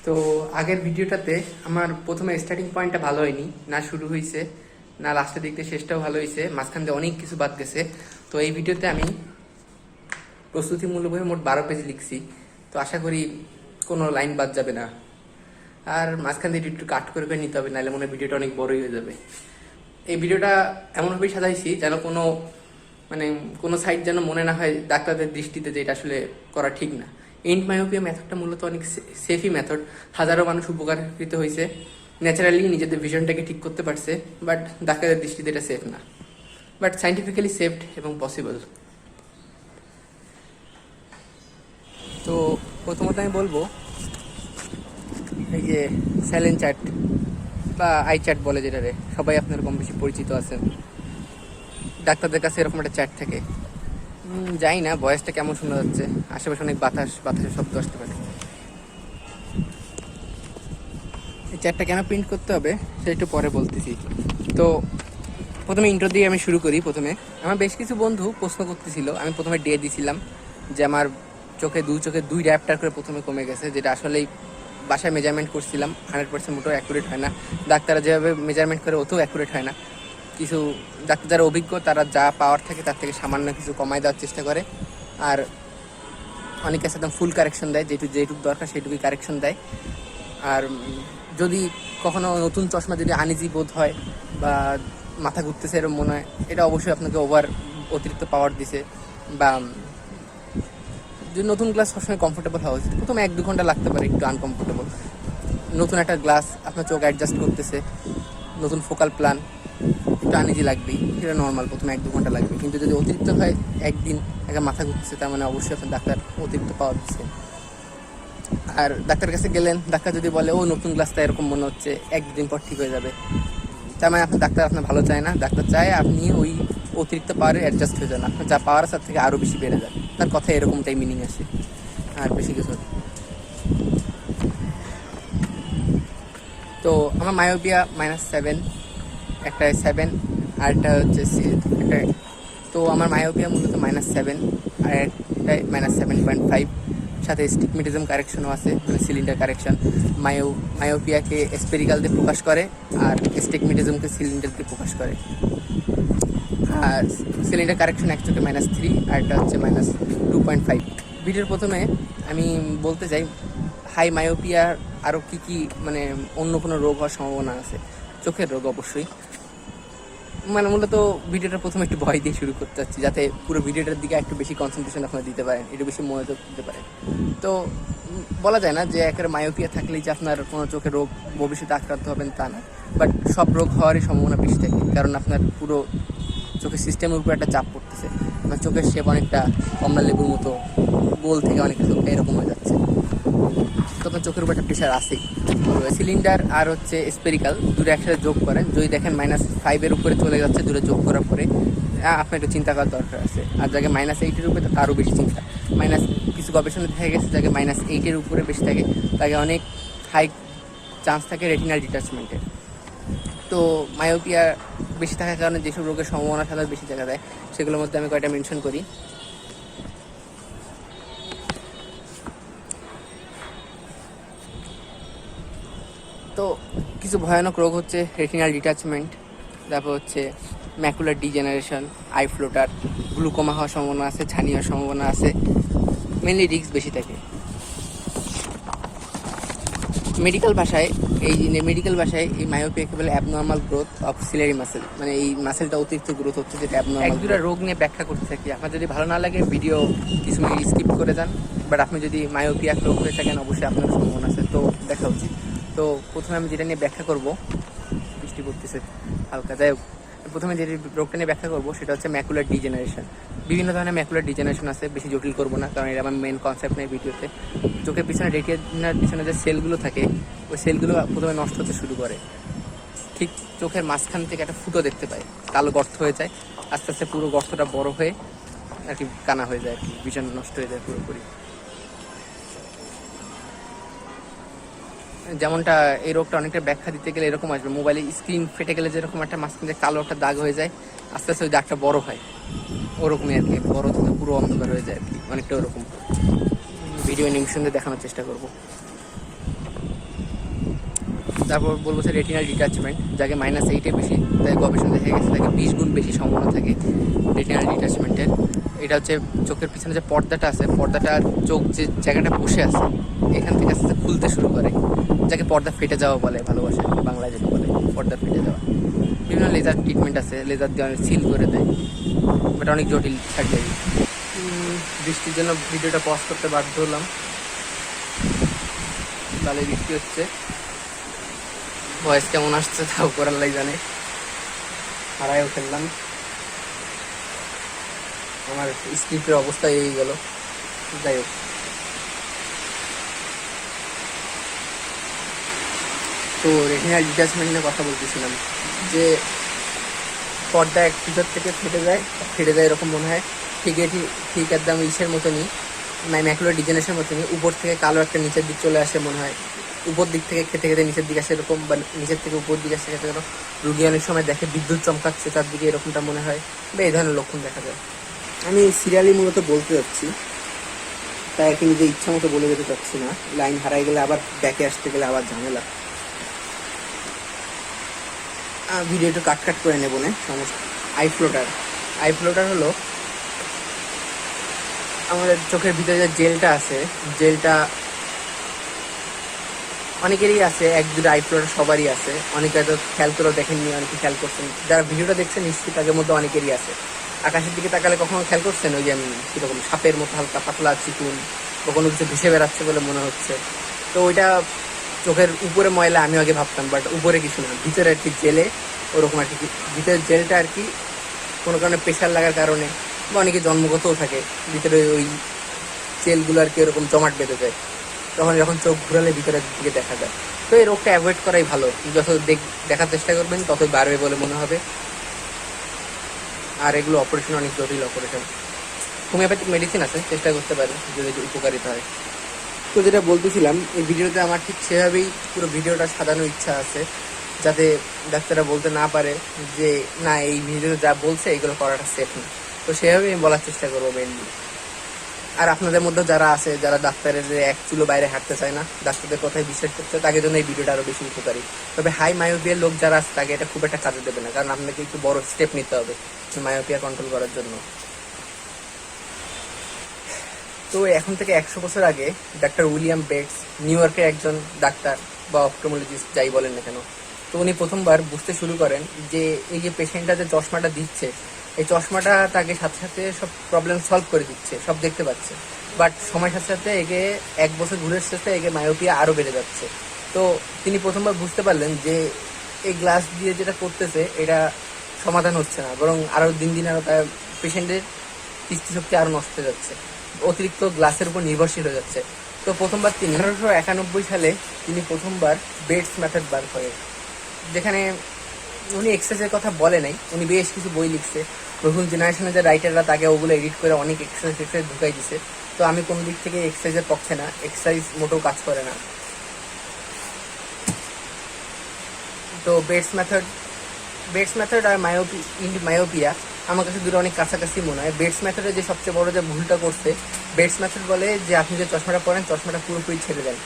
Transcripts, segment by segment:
তো আগের ভিডিওটাতে আমার প্রথমে স্টার্টিং পয়েন্টটা ভালো হয়নি, না শুরু হয়েছে না লাস্টের দিক দিয়ে শেষটাও ভালো হয়েছে, মাঝখান দিয়ে অনেক কিছু বাদ গেছে। তো এই ভিডিওতে আমি প্রস্তুতিমূলক বই মোট 12 পেজ লিখছি। তো আশা করি কোনো লাইন বাদ যাবে না, আর মাঝখান দিয়ে একটু কাট করে করে নিতে হবে, নাহলে মনে হয় ভিডিওটা অনেক বড়ই হয়ে যাবে। এই ভিডিওটা এমনভাবেই সাজাইছি যেন কোনো সাইড যেন মনে না হয় ডাক্তারদের দৃষ্টিতে যে এটা আসলে করা ঠিক না। এন্ড মায়োপিয়া মেথডটা মূলত অনেক সেফই মেথড, হাজারো মানুষ উপকারিত হয়েছে, ন্যাচারালি নিজেদের ভিশনটাকে ঠিক করতে পারছে, বাট ডাক্তারের দৃষ্টিতে এটা সেফ না, বাট সাইন্টিফিক্যালি সেফড এবং পসিবল। তো প্রথমত আমি বলবো এই যে স্যালেন চ্যাট বা আই চ্যাট বলে, যেটারে সবাই আপনার কম বেশি পরিচিত আছেন। ডাক্তারদের কাছে এরকম একটা চ্যাট থাকে, জানি না ভয়েসটা কেমন শোনা যাচ্ছে, আশেপাশে অনেক বাতাসের শব্দ আসতে পারে। এই চ্যাটটা কেন প্রিন্ট করতে হবে সেটা একটু পরে বলতেছি। তো প্রথমে ইন্ট্রো দিয়ে আমি শুরু করি। প্রথমে আমার বেশ কিছু বন্ধু প্রশ্ন করতেছিল, আমি প্রথমে ডে দিছিলাম যে আমার চোখে 2 র্যাপটার করে প্রথমে কমে গেছে, যেটা আসলেই বাসায় মেজারমেন্ট করছিলাম, 100% মোটেও অ্যাকুরেট হয় না। ডাক্তাররা যেভাবে মেজারমেন্ট করে ওতেও অ্যাকুরেট হয় না। কিছু ডাক্তার যারা অভিজ্ঞ তারা যা পাওয়ার থাকে তার থেকে সামান্য কিছু কমায় দেওয়ার চেষ্টা করে, আর অনেক কাছে একদম ফুল কারেকশন দেয়, যেটুকু দরকার সেটুকুই কারেকশন দেয়। আর যদি কখনো নতুন চশমা যদি আনইজি বোধ হয় বা মাথা ঘুরতেছে এরকম মনে হয়, এটা অবশ্যই আপনাকে অতিরিক্ত পাওয়ার দিছে, বা যদি নতুন গ্লাস সবসময় কমফোর্টেবল হওয়া উচিত। প্রথমে 1-2 ঘন্টা লাগতে পারে একটু আনকমফোর্টেবল, নতুন একটা গ্লাস আপনার চোখ অ্যাডজাস্ট করতেছে, নতুন ফোকাল প্ল্যান, একটু আনইজি লাগবেই, সেটা নর্মাল, প্রথমে 1-2 ঘন্টা লাগবে। কিন্তু যদি অতিরিক্ত হয়, একদিন একটা মাথা ঘুরতেছে, তার মানে অবশ্যই আপনার ডাক্তার অতিরিক্ত পাওয়ার দিচ্ছে। আর ডাক্তার কাছে গেলেন, ডাক্তার যদি বলে ও নতুন গ্লাসটা এরকম মনে হচ্ছে, 1-2 দিন পর ঠিক হয়ে যাবে, তার মানে আপনার ভালো চায় না। ডাক্তার চায় আপনি ওই অতিরিক্ত পাওয়ারে অ্যাডজাস্ট হয়ে যান, আপনার যা পাওয়ার আছে তার থেকে আরও বেশি বেড়ে যান। তার কথা এরকমটাই মিনিং আসে, আর বেশি কিছু। তো আমার মায়োপিয়া -7, একটা 7 আর একটা হচ্ছে একটা। তো আমার মায়োপিয়া মূলত -7 আর একটা -7.5, সাথে স্টিগমেটিজম কারেকশনও আছে, মানে সিলিন্ডার কারেকশন। মায়োপিয়াকে স্পেরিক্যাল দিয়ে প্রকাশ করে, আর স্টিগমেটিজমকে সিলিন্ডার দিয়ে প্রকাশ করে। আর সিলিন্ডার কারেকশন এক চোখে -3 আর একটা হচ্ছে -2.5। ভিডিওর প্রথমে আমি বলতে চাই হাই মায়োপিয়ার আরও কী মানে অন্য কোনো রোগ হওয়ার সম্ভাবনা আছে। চোখের রোগ অবশ্যই, মানে মূলত ভিডিওটা প্রথমে একটু ভয় দিয়ে শুরু করতে চাচ্ছি, যাতে পুরো ভিডিওটার দিকে একটু বেশি কনসেন্ট্রেশন আপনারা দিতে পারেন, একটু বেশি মনোযোগ দিতে পারেন। তো বলা যায় না যে একেবারে মায়োপিয়া থাকলেই যে আপনার কোনো চোখের রোগ ভবিষ্যতে আক্রান্ত হবেন তা না, বাট সব রোগ হওয়ারই সম্ভাবনা বেশি থাকে, কারণ আপনার পুরো চোখের সিস্টেমের উপর একটা চাপ পড়তেছে। আপনার চোখের শেপ অনেকটা কমলা লেবুর মতো, গোল থেকে অনেকটা চোখ এরকম হয়ে যাচ্ছে, তো আপনার চোখের উপর একটা প্রেশার আসেই। সিলিন্ডার আর হচ্ছে স্পেরিক্যাল দুটো একসাথে যোগ করেন, যদি দেখেন -5 উপরে চলে যাচ্ছে দূরে যোগ করার পরে, আপনার একটু চিন্তা করার দরকার আছে। আর যাকে -8 উপরে তারও বেশি চিন্তা। কিছু গবেষণা দেখা গেছে যাকে -8 উপরে বেশি থাকে তাকে অনেক হাই চান্স থাকে রেটিনাল ডিটাচমেন্টের। তো মায়োপিয়া বেশি থাকার কারণে যেসব রোগের সম্ভাবনা সাধারণত বেশি দেখা দেয়, সেগুলোর মধ্যে আমি কয়েকটা মেনশন করি। তো কিছু ভয়ানক রোগ হচ্ছে রেটিনাল ডিটাচমেন্ট, তারপর হচ্ছে macular degeneration, I floater, glaucoma হওয়ার সম্ভাবনা আছে, ছানি হওয়ার সম্ভাবনা আছে, মেনলি রিস্ক বেশি থাকে। মেডিকেল ভাষায় এই মায়োপিয়াকে বলে অ্যাবনর্মাল গ্রোথ অফ সিলারি মাসেল, মানে এই মাসেলটা অতিরিক্ত গ্রোথ হচ্ছে, যেটা অ্যাবনর্মাল। 1-2টা রোগ নিয়ে ব্যাখ্যা করতে থাকি, আপনার যদি ভালো না লাগে ভিডিও কিছু মিনিট স্কিপ করে যান, বাট আপনি যদি মায়োপিয়া রোগ হয়ে থাকেন অবশ্যই আপনার সম্ভাবনা আছে, তো দেখা উচিত। তো প্রথমে আমি যেটা নিয়ে ব্যাখ্যা করব, বৃষ্টি পড়তেছে হালকা, যাই হোক, প্রথমে যে রোগটা নিয়ে ব্যাখ্যা করবো সেটা হচ্ছে ম্যাকুলার ডিজেনারেশন। বিভিন্ন ধরনের ম্যাকুলার ডিজেনারেশন আছে, বেশি জটিল করবো না, কারণ এটা আমার মেন কনসেপ্ট নেই ভিডিওতে। চোখের পিছনে রেটিনার পিছনে যে সেলগুলো থাকে, ওই সেলগুলো প্রথমে নষ্ট হতে শুরু করে, ঠিক চোখের মাঝখান থেকে একটা ফুটো দেখতে পায়, কালো গর্ত হয়ে যায়, আস্তে আস্তে পুরো গর্তটা বড় হয়ে আর কি কানা হয়ে যায়, আর কি ভিশন নষ্ট হয়ে যায় পুরোপুরি। যেমনটা এই রোগটা অনেকটা ব্যাখ্যা দিতে গেলে এরকম আসবে, মোবাইলে স্ক্রিন ফেটে গেলে যেরকম একটা মাঝখান থেকে কালো একটা দাগ হয়ে যায়, আস্তে আস্তে ওই দাগটা বড় হয়, ওরকমই আর কি, বড় থেকে পুরো অন্ধকার হয়ে যায় আর কি, অনেকটা ওরকম। ভিডিও নিমিশন দিয়ে দেখানোর চেষ্টা করব। তারপর বলবো স্যার রেটিনাল ডিটাচমেন্ট, যাকে -8-এ বেশি, তাই গবেষণা দেখা গেছে তাকে 20 গুণ বেশি সম্ভাবনা থাকে রেটিনাল ডিটাচমেন্টের। এটা হচ্ছে চোখের পিছনে যে পর্দাটা আছে, পর্দাটা চোখ যে জায়গাটা বসে আছে এখান থেকে আস্তে আস্তে খুলতে শুরু করে, যাকে পর্দা ফেটে যাওয়া বলে ভালোবাসায়, বাংলায় যেটা বলে পর্দা ফেটে যাওয়া। বিভিন্ন লেজার ট্রিটমেন্ট আছে, লেজার দিয়ে অনেক সিল করে দেয়, বাট অনেক জটিল সার্জারি। বৃষ্টির জন্য ভিডিওটা পজ করতে বাধ্য হলাম, ভালোই বৃষ্টি হচ্ছে, ভয়েস কেমন আসছে তাও করার লাই জানে। হারায়ও ফেললাম, আমার স্ক্রিপ্টের অবস্থা এই গেল। যাই হোক, তো রেটিনাল ডিটাচমেন্ট নিয়ে কথা বলতেছিলাম যে পর্দা এক ভিতর থেকে ফেটে যায় এরকম মনে হয়, ঠিক একদম ইসের মতনই, ম্যাকুলার ডিজেনারেশনের মতনই, উপর থেকে কালো একটা নিচের দিক চলে আসে মনে হয়, উপর দিক থেকে খেতে খেতে নিচের দিকে আসে এরকম, বা নিচের থেকে উপর দিকে আসে খেতে গেল। রুগী অনেক সময় দেখে বিদ্যুৎ চমকাচ্ছে তার দিকে, এরকমটা মনে হয় বা এই ধরনের লক্ষণ দেখা যায়। আমি সিরিয়ালি মূলত বলতে যাচ্ছি, তাই আর কি নিজে ইচ্ছা মতো বলে যেতে চাচ্ছি না, লাইন হারাই গেলে আবার ব্যাকে আসতে গেলে আবার ঝামেলা। ভিডিও একটু কাট করে নেবো না সমস্যা। আই ফ্লোটার হলো আমাদের চোখের ভিতরে যে জেলটা আছে, জেলটা অনেকেরই আছে, এক দুটো আই ফ্লোটার সবারই আছে, অনেকে হয়তো খেয়াল করেও দেখেননি, অনেকে খেয়াল করছেন, যারা ভিডিওটা দেখছেন নিশ্চিত তাদের মধ্যে অনেকেরই আছে। আকাশের দিকে তাকালে কখনো খেয়াল করছেন ওই যে কীরকম সাপের মতো হালকা পাতলা চিকুন বা কোনো কিছু ভেসে বেড়াচ্ছে বলে মনে হচ্ছে? তো ওইটা চোখের উপরে ময়লা আমি আগে ভাবতাম, বাট উপরে কিছু না, ভিতরে আর কি জেলে ওরকম আর কি, ভিতরের জেলটা আর কি কোনো কারণে প্রেশার লাগার কারণে বা অনেকে জন্মগতও থাকে, ভিতরে ওই জেলগুলো আর কি ওরকম জমাট বেঁধে যায়, তখন যখন চোখ ঘুরালে ভিতরের দিকে দেখা যায়। তো এই রোগটা অ্যাভয়েড করাই ভালো, যত দেখার চেষ্টা করবেন ততই বাড়বে বলে মনে হবে। আর এগুলো অপারেশন অনেক জটিল অপারেশন, হোমিওপ্যাথিক মেডিসিন আছে, চেষ্টা করতে পারেন যদি উপকারিতা হয়। তো যেটা বলতেছিলাম, এই ভিডিওতে আমার ঠিক সেভাবেই পুরো ভিডিওটা সাজানোর ইচ্ছা আছে, যাতে ডাক্তাররা বলতে না পারে যে না এই ভিডিওতে যা বলছে এগুলো করাটা সেফ না। তো সেভাবেই আমি বলার চেষ্টা করবো মেনলি। আর আপনাদের মধ্যে যারা আছে, যারা ডাক্তারের এক চুলো বাইরে হাঁটতে চায় না, ডাক্তারদের কথায় বিশ্বাস করছে, তাদের জন্য এই ভিডিওটা আরো বেশি উপকারী। তবে হাই মায়োপিয়ার লোক যারা আছে তাকে এটা খুব একটা কাজে দেবে না, কারণ আপনাকে একটু বড় স্টেপ নিতে হবে মায়োপিয়া কন্ট্রোল করার জন্য। তো এখন থেকে 100 বছর আগে ডাক্তার উইলিয়াম বেটস, নিউ ইয়র্কের একজন ডাক্তার বা অপটোমোলজিস্ট যাই বলেন না কেন, তো উনি প্রথমবার বুঝতে শুরু করেন যে এই যে পেশেন্টটা যে চশমাটা দিচ্ছে, এই চশমাটা তাকে সাথে সাথে সব প্রবলেম সলভ করে দিচ্ছে, সব দেখতে পাচ্ছে, বাট সময়ের সাথে সাথে একে 1 বছর ঘুরে এসেছে, একে মায়োপিয়া আরও বেড়ে যাচ্ছে। তো তিনি প্রথমবার বুঝতে পারলেন যে এই গ্লাস দিয়ে যেটা করতেছে এটা সমাধান হচ্ছে না, বরং আরও দিন দিন আরও তার পেশেন্টের দৃষ্টিশক্তি আরও নষ্ট হয়ে যাচ্ছে, অতিরিক্ত গ্লাসের উপর নির্ভরশীল হয়ে যাচ্ছে। তো প্রথমবার তিনি 1891 সালে তিনি প্রথমবার বেটস মেথড বার করেন, যেখানে উনি এক্সারসাইজের কথা বলে নাই, উনি বেশ কিছু বই লিখছে, নতুন জেনারেশনের যে রাইটাররা তাকে ওগুলো এডিট করে অনেক এক্সারসাইজ ঢুকাই দিছে। তো আমি কোনো দিক থেকে এক্সারসাইজের পক্ষে না, এক্সারসাইজ মোটেও কাজ করে না। তো বেটস মেথড আর মায়োপিয়া আমার কাছে দুটো অনেক কাছাকাছি মনে হয়। বেটস মেথডে যে সবচেয়ে বড় যে ভুলটা করছে, বেটস মেথড বলে যে আপনি যে চশমাটা পরেন চশমাটা পুরোপুরি ছেড়ে দেন,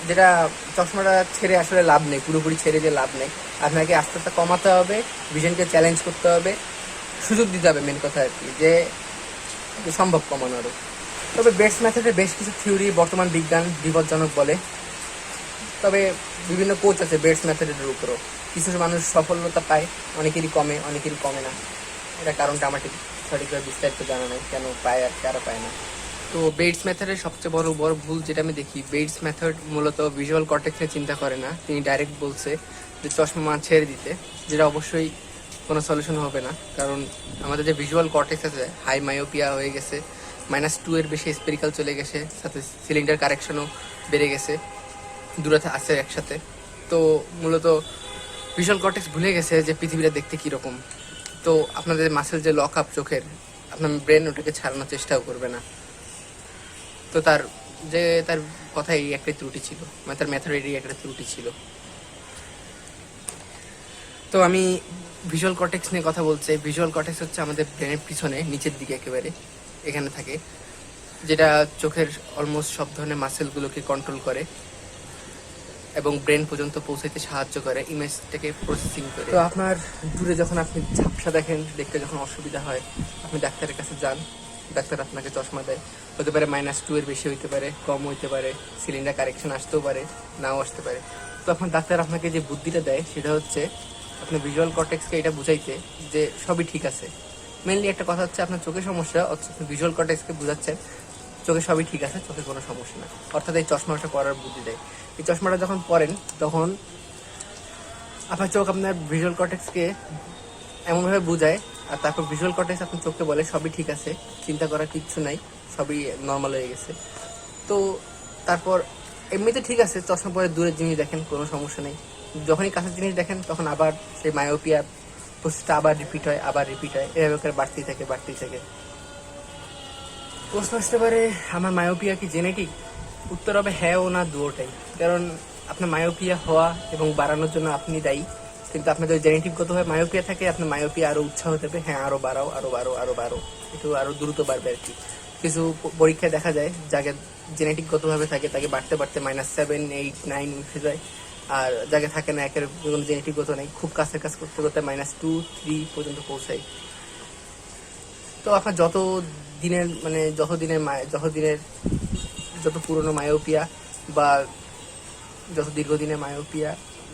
যেটা চশমাটা ছেড়ে আসলে লাভ নেই, পুরোপুরি ছেড়ে দিয়ে লাভ নেই, আপনাকে আস্তে আস্তে কমাতে হবে, ভিশনকে চ্যালেঞ্জ করতে হবে, সুযোগ দিতে হবে, মেন কথা আর কি যে সম্ভব কমানোরও। তবে বেটস মেথডের বেশ কিছু থিওরি বর্তমান বিজ্ঞান বিপজ্জনক বলে, তবে বিভিন্ন কোচ আছে বেটস মেথডের উপরও, কিছু মানুষ সফলতা পায়, অনেকেরই কমে না, এটা কারণটা আমার ঠিক সঠিকভাবে বিস্তারিত জানা নেই কেন পায় আর কারা পায় না। তো বেটস মেথডের সবচেয়ে বড় ভুল যেটা আমি দেখি, বেটস মেথড মূলত ভিজুয়াল কর্টেক্স নিয়ে চিন্তা করে না, তিনি ডাইরেক্ট বলছে যে চশমা ছেড়ে দিতে, যেটা অবশ্যই কোনো সলিউশন হবে না, কারণ আমাদের যে ভিজুয়াল কর্টেক্স আছে হাই মায়োপিয়া হয়ে গেছে, -2 এর বেশি স্পেরিক্যাল চলে গেছে, সাথে সিলিন্ডার কারেকশনও বেড়ে গেছে, দূরে আছে একসাথে। তো মূলত ভিজুয়াল কর্টেক্স ভুলে গেছে যে পৃথিবীটা দেখতে কীরকম। তো আপনাদের মাসেল যে লক আপ চোখের, আপনার ব্রেন ওটাকে ছাড়ানোর চেষ্টাও করবে না। তো তার কথাই একটাই ত্রুটি ছিল, মানে তার মেথডেরই একটা ত্রুটি ছিল। তো আমি ভিজুয়াল কর্টেক্স নিয়ে কথা বলছি। ভিজুয়াল কর্টেক্স হচ্ছে আমাদের ব্রেনের পিছনে নিচের দিকে একেবারে এখানে থাকে, যেটা চোখের অলমোস্ট সব ধরনের মাসেলগুলোকে কন্ট্রোল করে। এবং ব্রেন পর্যন্ত পৌঁছাইতে সাহায্য করে, ইমেজটাকে প্রসেসিং করে। তো আপনার দূরে যখন আপনি ঝাপসা দেখেন, দেখতে যখন অসুবিধা হয়, আপনি ডাক্তারের কাছে যান, ডাক্তার আপনাকে চশমা দেয়। হতে পারে -2 এর বেশি হইতে পারে, কম হইতে পারে, সিলিন্ডার কারেকশন আসতেও পারে, নাও আসতে পারে। তো আপনার ডাক্তার আপনাকে যে বুদ্ধিটা দেয় সেটা হচ্ছে আপনার ভিজুয়াল কর্টেক্সকে এটা বুঝাইতে যে সবই ঠিক আছে। মেনলি একটা কথা হচ্ছে আপনার চোখের সমস্যা, অথচ ভিজুয়াল কর্টেক্সকে বুঝাচ্ছেন চোখে সবই ঠিক আছে, চোখে কোনো সমস্যা না। অর্থাৎ এই চশমাটা পরার বুদ্ধি দেয়। এই চশমাটা যখন পরেন তখন আপনার চোখ আপনার ভিজুয়াল কর্টেক্সকে এমনভাবে বুঝায়, আর তারপর ভিজুয়াল কর্টেক্স আপনার চোখকে বলে সবই ঠিক আছে, চিন্তা করার কিচ্ছু নাই, সবই নর্মাল হয়ে গেছে। তো তারপর এমনিতে ঠিক আছে, চশমা পরে দূরের জিনিস দেখেন কোনো সমস্যা নেই, যখনই কাছের জিনিস দেখেন তখন আবার সেই মায়োপিয়া প্রসেসটা আবার রিপিট হয়, এভাবে করে বাড়তেই থাকে। প্রশ্ন আসতে পারে আমার মায়োপিয়া কি জেনেটিক? উত্তর হবে হ্যাঁ ও না, দুটোটাই। কারণ আপনার মায়োপিয়া হওয়া এবং বাড়ানোর জন্য আপনি দায়ী, কিন্তু আপনার যদি জেনেটিকগতভাবে মায়োপিয়া থাকে, আপনার মায়োপিয়া আরো উৎসাহ দেবে, হ্যাঁ আরো বাড়াও, একটু আরো দ্রুত বাড়বে আর কি। কিছু পরীক্ষায় দেখা যায় যাকে জেনেটিকগতভাবে থাকে তাকে বাড়তে -7, 8, 9 উঠে যায়, আর যাকে থাকে না, একের কোনো জেনেটিকগত নেই, খুব কাছের কাজ করতে -2, 3 পর্যন্ত পৌঁছায়। তো আপনার যত যত পুরনো মায়োপিয়া বা যত দীর্ঘদিনের মায়োপিয়া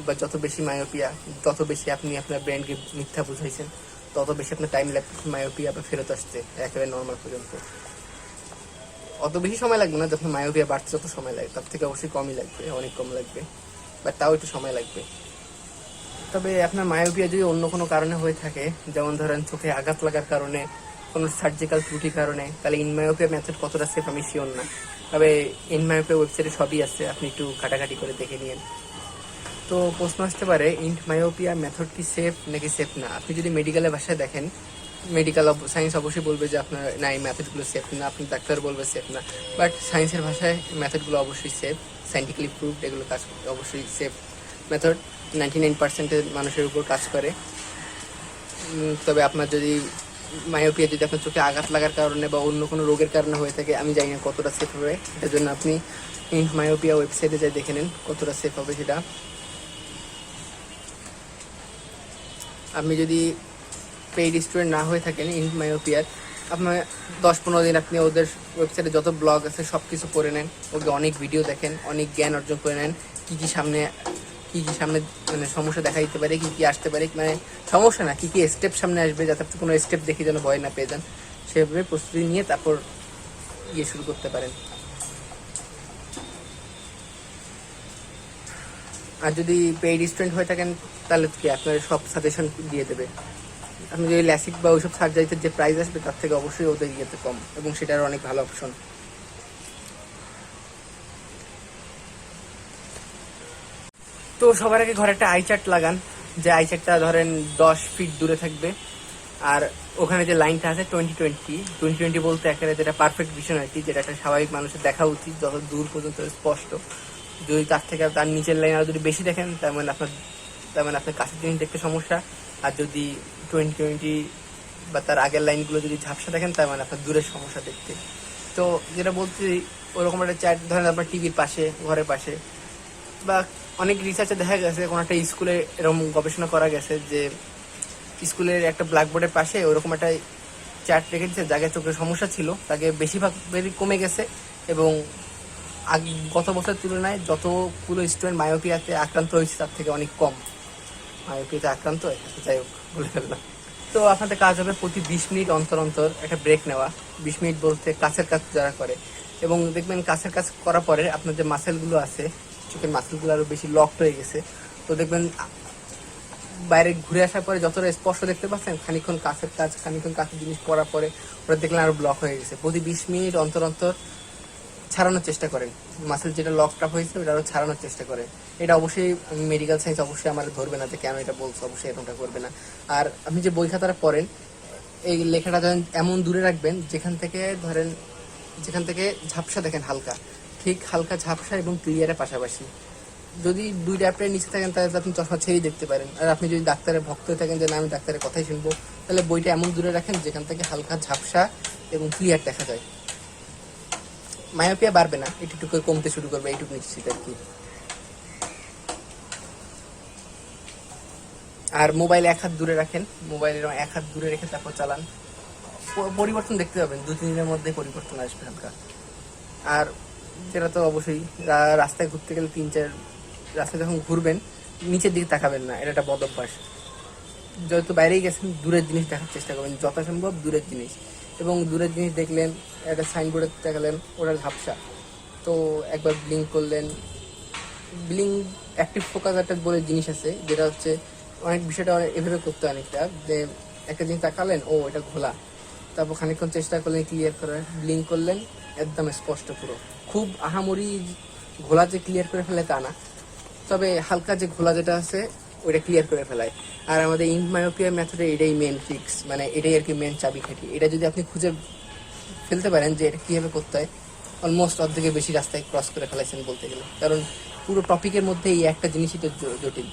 বা যত বেশি মায়োপিয়া, তত বেশি আপনি আপনার ব্রেনকে মিথ্যা বুঝাইছেন, তত বেশি আপনার টাইম লাগবে মায়োপিয়া ফেরত আসতে একেবারে নর্মাল পর্যন্ত। অত বেশি সময় লাগবে না, যখন মায়োপিয়া বাড়ছে যত সময় লাগে তার থেকে অবশ্যই কমই লাগবে, অনেক কম লাগবে, বাট তাও একটু সময় লাগবে। তবে আপনার মায়োপিয়া যদি অন্য কোনো কারণে হয়ে থাকে, যেমন ধরেন চোখে আঘাত লাগার কারণে, কোনো সার্জিক্যাল ত্রুটির কারণে, তাহলে ইনমায়োপিয়া মেথড কতটা সেফ আমি শিওর না। তবে ইনমায়োপিয়া ওয়েবসাইটে সবই আছে, আপনি একটু ঘাটাঘাটি করে দেখে নিন। তো প্রশ্ন আসতে পারে ইনমায়োপিয়া মেথড কি সেফ নাকি সেফ না? আপনি যদি মেডিকেলের ভাষায় দেখেন, মেডিকেল সায়েন্স অবশ্যই বলবে যে আপনার না, এই মেথডগুলো সেফ না, আপনি ডাক্তার বলবে সেফ না, বাট সায়েন্সের ভাষায় মেথডগুলো অবশ্যই সেফ, সায়েন্টিফিকলি প্রুভড, এগুলো কাজ করতে অবশ্যই সেফ মেথড, 99% মানুষের উপর কাজ করে। তবে আপনার যদি মায়োপিয়া যদি আপনার চোখে আঘাত লাগার কারণে বা অন্য কোনো রোগের কারণে হয়ে থাকে, আমি জানি না কতটা সেফ হবে, এটার জন্য আপনি মায়োপিয়া ওয়েবসাইটে যাই দেখে নিন কতটা সেফ হবে সেটা। আপনি যদি পেইড স্টুডেন্ট না হয়ে থাকেন মায়োপিয়ার, আপনার 10-15 দিন আপনি ওদের ওয়েবসাইটে যত ব্লগ আছে সব কিছু পড়ে নেন, ওকে অনেক ভিডিও দেখেন, অনেক জ্ঞান অর্জন করে নেন, কী কী সামনে মানে সমস্যা দেখা দিতে পারে, কী কী আসতে পারে, মানে সমস্যা না, কী কী স্টেপ সামনে আসবে, যাতে আপনি কোনো স্টেপ দেখে যেন ভয় না পেয়ে যান, সেভাবে প্রস্তুতি নিয়ে তারপর শুরু করতে পারেন। আর যদি পেইড স্টুডেন্ট হয়ে থাকেন তাহলে কি আপনার সব সাজেশন দিয়ে দেবে। আপনি যদি ল্যাসিক বা ওইসব সার্জারিতে যে প্রাইস আসবে তার থেকে অবশ্যই ওদের ইয়েতে কম, এবং সেটার অনেক ভালো অপশন। তো সবার আগে ঘরে একটা আই চার্ট লাগান, যে আই চার্টটা ধরেন 10 ফিট দূরে থাকবে, আর ওখানে যে লাইনটা আছে 20-20 বলতে একেবারে যেটা পারফেক্ট ভিশন আর কি, যেটা একটা স্বাভাবিক মানুষের দেখা উচিত যত দূর পর্যন্ত স্পষ্ট। যদি তার থেকে তার নিচের লাইন আরো যদি বেশি দেখেন, তার মানে আপনার কাছের জিনিস দেখতে সমস্যা। আর যদি 20-20 বা তার আগের লাইনগুলো যদি ঝাপসা দেখেন, তার মানে আপনার দূরের সমস্যা দেখতে। তো যেটা বলছি, ওরকম একটা চার্ট ধরেন আপনার টিভির পাশে, ঘরের পাশে, বা অনেক রিসার্চে দেখা গেছে, কোনো একটা স্কুলে এরকম গবেষণা করা গেছে যে স্কুলের একটা ব্ল্যাকবোর্ডের পাশে ওরকম একটা চার্ট রেখে দিচ্ছে, যাকে চোখের সমস্যা ছিল তাকে বেশিরভাগ কমে গেছে, এবং গত বছরের তুলনায় যতগুলো স্টুডেন্ট মায়োপিয়াতে আক্রান্ত হয়েছে তার থেকে অনেক কম মায়োপিয়াতে আক্রান্ত হয়। যাই হোক, বলে ফেললাম। তো আপনাদের কাজ হবে প্রতি 20 মিনিট অন্তর অন্তর একটা ব্রেক নেওয়া। 20 মিনিট বলতে কাছের কাজ যারা করে, এবং দেখবেন কাছের কাজ করার পরে আপনার যে মাসেলগুলো আছে, চোখের মাসেলগুলো আরো বেশি লকড হয়ে গেছে। তো দেখবেন বাইরে ঘুরে আসার পরে যতটা স্পষ্ট দেখতে পাচ্ছেন, খানিকক্ষণ কাছের জিনিস পরার পরে ওরা দেখলেন আরো ব্লক হয়ে গেছে। প্রতি 20 মিনিট অন্তর অন্তর ছাড়ানোর চেষ্টা করেন, মাসেল যেটা লকড আপ হয়েছে ওটা আরো ছাড়ানোর চেষ্টা করেন। এটা অবশ্যই মেডিকেল সায়েন্স অবশ্যই আমার ধরবে না যে কেন এটা বলছো, অবশ্যই এরকমটা করবে না। আর আপনি যে বই খাতাটা পড়েন, এই লেখাটা ধরেন এমন দূরে রাখবেন যেখান থেকে ঝাপসা দেখেন হালকা, ঠিক হালকা ঝাপসা এবং ক্লিয়ারের পাশাপাশি। যদি দুইটা অ্যাপের নিচে থাকেন তাহলে আপনি চশমা ছেড়েই দেখতে পারেন। আর আপনি যদি ডাক্তারের ভক্ত হয়ে থাকেন যে না আমি ডাক্তারের কথাই শুনবো, তাহলে বইটা এমন দূরে রাখেন যেখান থেকে হালকা ঝাপসা এবং ক্লিয়ার দেখা যায়। মায়োপিয়া বাড়বে না, একটু করে কমতে শুরু করবে, এইটুকু নিশ্চিত আর কি। আর মোবাইল এক হাত দূরে রাখেন, মোবাইলের এক হাত দূরে রেখে তারপর চালান, পরিবর্তন দেখতে পাবেন, 2-3 দিনের মধ্যে পরিবর্তন আসবে হালকা। আর যেটা তো অবশ্যই রাস্তায় ঘুরতে গেলে 3-4 রাস্তায় যখন ঘুরবেন নিচের দিকে তাকাবেন না, এটা একটা বদ অভ্যাস। যত বাইরেই গেছেন দূরের জিনিস দেখার চেষ্টা করবেন, যথাসম্ভব দূরের জিনিস। এবং দূরের জিনিস দেখলেন, একটা সাইনবোর্ডে তাকালেন, ওটার ঝাপসা, তো একবার ব্লিঙ্ক করলেন। ব্লিঙ্ক অ্যাক্টিভ ফোকাস একটা বলে জিনিস আছে, যেটা হচ্ছে অনেক বিষয়টা এভাবে করতে হয় অনেকটা, যে একটা জিনিস তাকালেন, ও এটা ঘোলা, তারপর খানিকক্ষণ চেষ্টা করলেন ক্লিয়ার করার, ব্লিঙ্ক করলেন, একদম স্পষ্ট পুরো। খুব আহামরি ঘোলা যে ক্লিয়ার করে ফেলে তা না, তবে হালকা যে ঘোলা যেটা আছে ওইটা ক্লিয়ার করে ফেলায়। আর আমাদের ইনমায়োপিয়া মেথডে এটাই মেন ট্রিক্স, মানে এটাই আর কি মেন চাবিকাঠি। এটা যদি আপনি খুঁজে ফেলতে পারেন যে এটা কীভাবে করতে হয়, অলমোস্ট অর্ধেকের বেশি রাস্তায় ক্রস করে ফেলাইছেন বলতে গেলে। কারণ পুরো টপিকের মধ্যে এই একটা জিনিসই তো জটিল।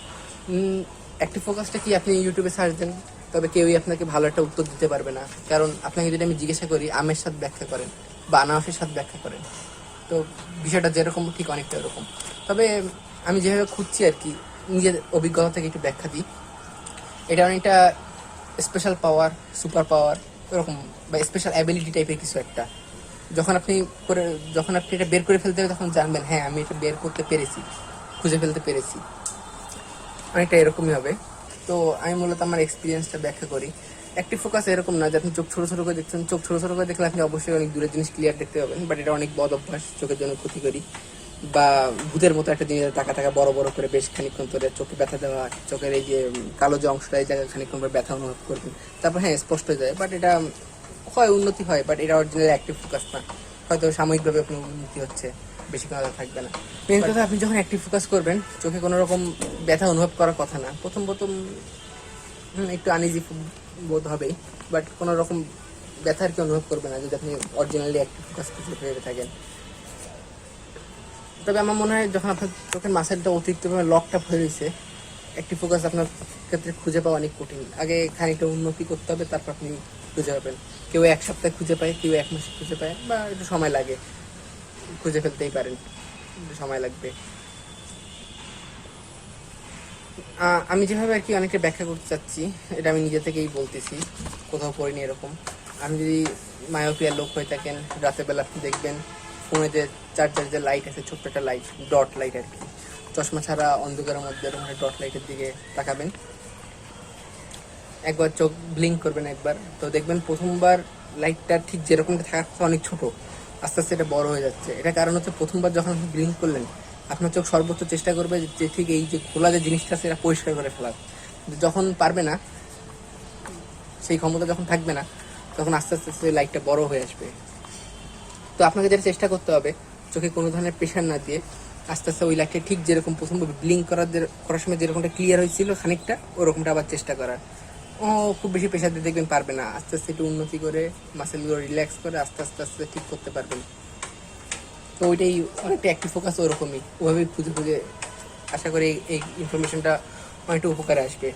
অ্যাক্টিভ ফোকাসটা কি আপনি ইউটিউবে সার্চ দেন, তবে কেউই আপনাকে ভালো একটা উত্তর দিতে পারবে না। কারণ আপনাকে যদি আমি জিজ্ঞাসা করি আমের স্বাদ ব্যাখ্যা করেন বা আনারসের স্বাদ ব্যাখ্যা করেন, তো বিষয়টা যেরকম ঠিক অনেকটা এরকম। তবে আমি যেভাবে খুঁজছি আর কি, নিজের অভিজ্ঞতা থেকে একটু ব্যাখ্যা দিই। এটা অনেকটা স্পেশাল পাওয়ার, সুপার পাওয়ার এরকম, বা স্পেশাল অ্যাবিলিটি টাইপের কিছু একটা। যখন আপনি এটা বের করে ফেলতে হবে, তখন জানবেন হ্যাঁ আমি এটা বের করতে পেরেছি, খুঁজে ফেলতে পেরেছি, অনেকটা এরকমই হবে। তো আমি মূলত আমার এক্সপিরিয়েন্সটা ব্যাখ্যা করি। অ্যাক্টিভ ফোকাস এরকম না যে আপনি চোখ ছোটো ছোটো করে দেখছেন, চোখ ছোটো ছোটো করে দেখলে আপনি অবশ্যই অনেক দূরের জিনিস ক্লিয়ার দেখতে পাবেন, বাট এটা অনেক বদ অভ্যাস, চোখের জন্য ক্ষতিকরী। বা ভূতের মতো একটা জিনিস টাকা বড় বড় করে বেশ খানিকক্ষণ ধরে চোখে ব্যথা দেওয়া, চোখের এই যে কালো যে অংশটা, এই জায়গায় খানিকক্ষণ করে ব্যথা অনুভব করবেন, তারপর হ্যাঁ স্পষ্ট হয়ে যায়। বাট এটা হয় উন্নতি হয়, বাট এটা অরিজিনাল অ্যাক্টিভ ফোকাস না। হয়তো সাময়িকভাবে আপনার উন্নতি হচ্ছে, বেশি কথা থাকবে না। মেন কথা, আপনি যখন অ্যাক্টিভ ফোকাস করবেন চোখে কোনো রকম ব্যথা অনুভব করার কথা না। প্রথম একটু আনইজি বোধ হবেই, বাট কোনো রকম ব্যথা আর কি অনুভব করবে না যদি আপনি অরিজিনালি অ্যাক্টিভ ফোকাস কিছু ভেবে থাকেন। তবে আমার মনে হয় যখন আপনার চোখের মাসেলটা অতিরিক্তভাবে লকটা হয়ে রয়েছে, অ্যাক্টিভ ফোকাস আপনার ক্ষেত্রে খুঁজে পাওয়া অনেক কঠিন। আগে খানিকটা উন্নতি করতে হবে, তারপর আপনি খুঁজে পাবেন। কেউ 1 সপ্তাহে খুঁজে পায়, কেউ 1 মাসে খুঁজে পায়, বা একটু সময় লাগে, খুঁজে ফেলতেই পারেন, একটু সময় লাগবে। আমি যেভাবে আর কি অনেকে ব্যাখ্যা করতে চাচ্ছি, এটা আমি নিজে থেকেই বলতেছি, কোথাও পড়িনি এরকম। আমি যদি মায়োপিয়ার লোক হয়ে থাকেন, রাতের বেলা আপনি দেখবেন ফোনে যে চার্জার যে লাইট আছে, ছোট্ট একটা লাইট, ডট লাইট আর কি, চশমা ছাড়া অন্ধকারের মধ্যে এরকম একটা ডট লাইটের দিকে তাকাবেন, একবার চোখ ব্লিঙ্ক করবেন একবার, তো দেখবেন প্রথমবার লাইটটা ঠিক যেরকমটা থাকার কথা অনেক ছোট, আস্তে আস্তে এটা বড় হয়ে যাচ্ছে। এটা কারণ হচ্ছে প্রথমবার যখন আপনি ব্লিঙ্ক করলেন, আপনার চোখ সর্বোচ্চ চেষ্টা করবে যে ঠিক এই যে খোলা যে জিনিসটা আছে এটা পরিষ্কার করে ফেলার। যখন পারবে না, সেই ক্ষমতা যখন থাকবে না, তখন আস্তে আস্তে আস্তে লাইটটা বড় হয়ে আসবে। তো আপনাকে যেটা চেষ্টা করতে হবে, চোখে কোনো ধরনের প্রেশার না দিয়ে আস্তে আস্তে ওই লাইটটা ঠিক যেরকম প্রথমবার ব্লিঙ্ক করার সময় যেরকমটা ক্লিয়ার হয়েছিল খানিকটা, ওরকমটা আবার চেষ্টা করার। খুব বেশি প্রেশার দিয়ে দেখবেন পারবে না, আস্তে আস্তে একটু উন্নতি করে মাসেলগুলো রিল্যাক্স করে আস্তে আস্তে আস্তে ঠিক করতে পারবেন। তো ওইটাই অনেকটা অ্যাক্টিভ ফোকাস ওরকমই, ওভাবেই খুঁজে খুঁজে আশা করি এই ইনফরমেশনটা অনেকটা উপকারে আসবে।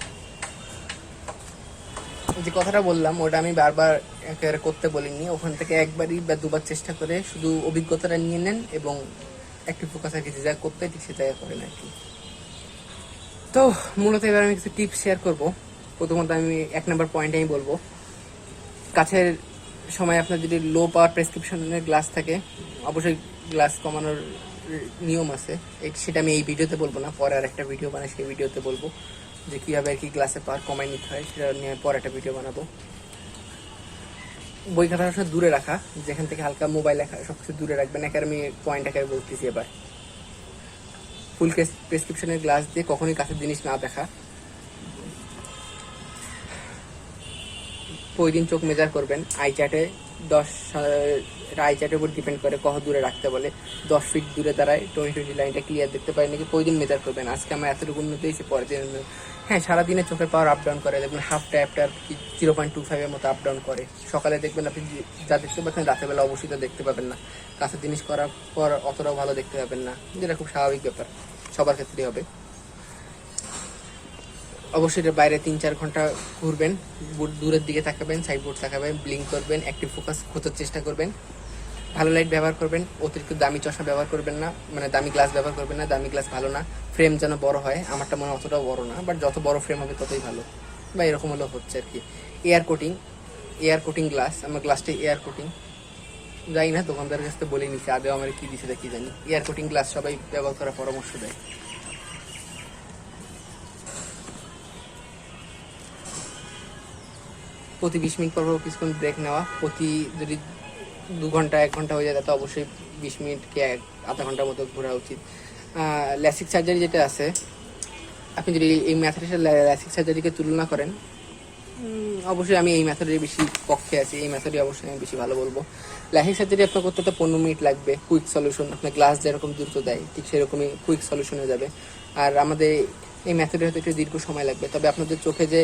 যে কথাটা বললাম ওটা আমি বারবার একেবারে করতে বলিনি, ওখান থেকে একবারই বা দুবার চেষ্টা করে শুধু অভিজ্ঞতাটা নিয়ে নেন এবং অ্যাক্টিভ ফোকাস আর কি যে যা করতে ঠিক সে জায়গা করেন আর কি। তো মূলত এবার আমি কিছু টিপস শেয়ার করব। প্রথমত আমি 1 নম্বর পয়েন্ট আমি বলবো, কাছের সময় আপনার যদি লো পাওয়ার প্রেসক্রিপশনের গ্লাস থাকে, অবশ্যই গ্লাস কমানোর নিয়ম আছে, সেটা আমি এই ভিডিওতে বলবো না, পরে আর একটা ভিডিও বানাই সেই ভিডিওতে বলবো যে কীভাবে আর কি গ্লাসের পাওয়ার কমাই নিতে হয়, সেটা নিয়ে পরে একটা ভিডিও বানাবো। বই খাতা সব দূরে রাখা, যেখান থেকে হালকা মোবাইল রাখা, সব কিছু দূরে রাখবেন। একার আমি পয়েন্ট আকারে বলতেছি এবার। ফুল প্রেসক্রিপশনের গ্লাস দিয়ে কখনোই কাছের জিনিস না দেখা। প্রতিদিন চোখ মেজার করবেন আই চার্টে, 10 আই চার্টের উপর ডিপেন্ড করে কত দূরে রাখতে বলে। 10 ফিট দূরে দাঁড়ায় 20/20 লাইনটা ক্লিয়ার দেখতে পারেন নাকি প্রতিদিন মেজার করবেন, আজকে আমার এতটুকু উন্নতি হয়েছে, পরের দিন। হ্যাঁ, সারাদিনে চোখের পাওয়ার আপ ডাউন করে, দেখবেন হাফ ট্যাপটার 0.25 মতো আপ ডাউন করে। সকালে দেখবেন আপনি যা দেখতে পাচ্ছেন রাতের বেলা অবশ্যই তা দেখতে পাবেন না, কাছের জিনিস করার পর অতটাও ভালো দেখতে পাবেন না, যেটা খুব স্বাভাবিক ব্যাপার, সবার ক্ষেত্রেই হবে। অবশ্যই এর বাইরে 3-4 ঘন্টা ঘুরবেন, দূরের দিকে তাকাবেন, সাইডবোর্ড তাকাবেন, ব্লিঙ্ক করবেন, অ্যাক্টিভ ফোকাস খোঁজার চেষ্টা করবেন। ভালো লাইট ব্যবহার করবেন, অতিরিক্ত দামি চশমা ব্যবহার করবেন না, মানে দামি গ্লাস ব্যবহার করবেন না, দামি গ্লাস ভালো না। ফ্রেম যেন বড় হয়, আমারটা মনে হয় অতটাও বড় না, বাট যত বড় ফ্রেম হবে ততই ভালো, বা এরকম হলেও হচ্ছে আর কি। এয়ার কোটিং গ্লাস, আমার গ্লাসটা এয়ার কোটিং, যাই না দোকানদারের কাছ থেকে বলে নিচ্ছি, আদেও আমার কি দিছে কি জানি। এয়ার কোটিং গ্লাস সবাই ব্যবহার করার পরামর্শ দেয়। প্রতি 20 মিনিট পর কিছুক্ষণ ব্রেক নেওয়া, প্রতি যদি 2 ঘন্টা 1 ঘন্টা হয়ে যায় তাতে অবশ্যই 20 মিনিট কি আধা ঘন্টার মতো ঘোরা উচিত। ল্যাসিক সার্জারি যেটা আছে, আপনি যদি এই মেথডের সাথে ল্যাসিক সার্জারিকে তুলনা করেন, অবশ্যই আমি এই মেথডের বেশি পক্ষে আছি, এই মেথডই অবশ্যই আমি বেশি ভালো বলবো। ল্যাসিক সার্জারি আপনার করতে তো 15 মিনিট লাগবে, কুইক সলিউশন, আপনার গ্লাস যেরকম দ্রুত দেয় ঠিক সেরকমই কুইক সলিউশনে যাবে। আর আমাদের এই মেথডের হয়তো একটু দীর্ঘ সময় লাগবে, তবে আপনাদের চোখে যে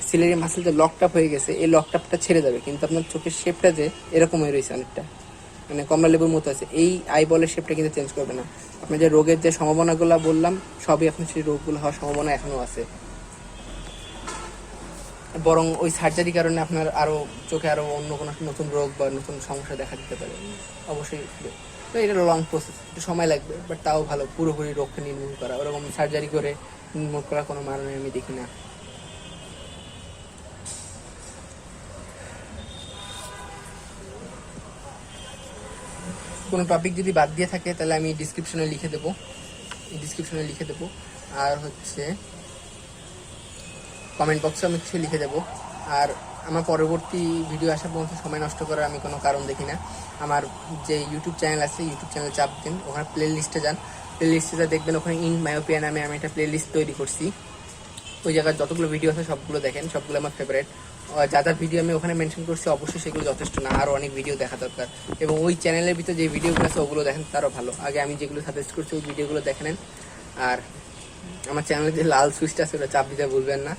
সিলারি মাসেল যে লকটাপ হয়ে গেছে, এই লকটাপটা ছেড়ে যাবে, কিন্তু আপনার চোখের শেপটা যে এরকম হয়ে রয়েছে অনেকটা, মানে কমলা লেবুর মতো আছে, এই আই বলের শেপটা কিন্তু চেঞ্জ করবে না। আপনার যে রোগের যে সম্ভাবনাগুলো বললাম সবই এখন সেই রোগগুলো হওয়ার সম্ভাবনা এখনও আছে, বরং ওই সার্জারির কারণে আপনার আরও চোখে আরও অন্য কোনো নতুন রোগ বা নতুন সমস্যা দেখা দিতে পারে অবশ্যই। তো এটা লং প্রসেস, একটু সময় লাগবে, বাট তাও ভালো পুরোপুরি রোগকে নির্মূল করা, ওরকম সার্জারি করে নির্মূল করার কোনো মানে আমি দেখি না। কোনো টপিক যদি বাদ দিয়ে থাকে তাহলে আমি ডিসক্রিপশনে লিখে দেবো, আর হচ্ছে কমেন্ট বক্সে আমি কিছু লিখে দেবো। আর আমার পরবর্তী ভিডিও আসার পর্যন্ত সময় নষ্ট করার আমি কোনো কারণ দেখি না। আমার যে ইউটিউব চ্যানেল আছে, ইউটিউব চ্যানেল চাপ দিন, ওখানে প্লে লিস্টে যান, প্লে লিস্টে দেখবেন ওখানে ইন মায়োপিয়া নামে আমি একটা প্লে লিস্ট তৈরি করছি। ওই জায়গায় যতগুলো ভিডিও আছে সবগুলো দেখেন, সবগুলো আমার ফেভারিট। যা যা ভিডিও আমি ওখানে মেনশন করছি অবশ্যই সেগুলো যথেষ্ট না, আরও অনেক ভিডিও দেখা দরকার। এবং ওই চ্যানেলের ভিতরে যে ভিডিওগুলো আছে ওগুলো দেখেন, তারও ভালো। আগে আমি যেগুলো সাজেস্ট করছি ওই ভিডিওগুলো দেখে নেন। আর আমার চ্যানেলে যে লাল সুইচটা আছে ওটা চাপ দিতে ভুলবেন না।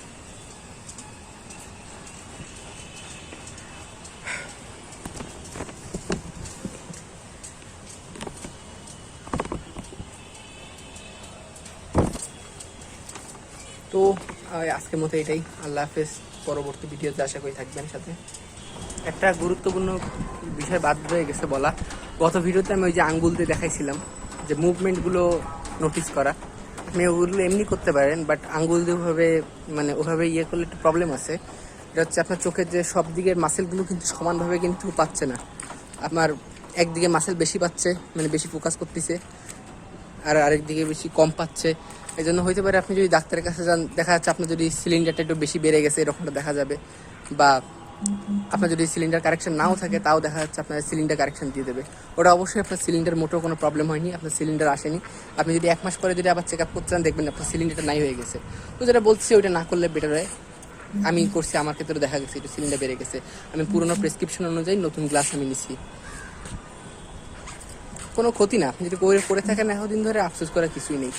তো আজকের মতো এটাই, আল্লাহ হাফেজ। পরবর্তী ভিডিওতে আশা করি থাকবেন সাথে। একটা গুরুত্বপূর্ণ বিষয় বাদ রয়ে গেছে বলা, গত ভিডিওতে আমি ওই যে আঙ্গুল দিয়ে দেখাইছিলাম যে মুভমেন্টগুলো নোটিস করা, আপনি ওগুলো এমনি করতে পারেন, বাট আঙ্গুল দিয়ে ওভাবে মানে ওভাবে ইয়ে করলে একটু প্রবলেম আছে। এটা হচ্ছে আপনার চোখের যে সব দিকের মাসেলগুলো কিন্তু সমানভাবে কিন্তু পাচ্ছে না, আপনার একদিকে মাসেল বেশি পাচ্ছে, মানে বেশি ফোকাস করতেছে, আর আরেকদিকে বেশি কম পাচ্ছে। এই জন্য হইতে পারে আপনি যদি ডাক্তারের কাছে যান, দেখা যাচ্ছে আপনার যদি সিলিন্ডারটা একটু বেশি বেড়ে গেছে এরকমটা দেখা যাবে, বা আপনার যদি সিলিন্ডার কারেকশন নাও থাকে তাও দেখা যাচ্ছে আপনার সিলিন্ডার কারেকশন দিয়ে দেবে। ওটা অবশ্যই আপনার সিলিন্ডার মোটেও কোনো প্রবলেম হয়নি, আপনার সিলিন্ডার আসেনি। আপনি যদি 1 মাস পরে যদি আবার চেক আপ করতে চান দেখবেন আপনার সিলিন্ডারটা নাই হয়ে গেছে। তো যেটা বলছি ওইটা না করলে বেটার হয়। আমি করছি, আমার ক্ষেত্রে দেখা গেছে একটু সিলিন্ডার বেড়ে গেছে, আমি পুরোনো প্রেসক্রিপশন অনুযায়ী নতুন গ্লাস আমি নিছি, কোনো ক্ষতি না। আপনি যদি করে থাকেন এতদিন ধরে, আফসোস করার কিছুই নেই।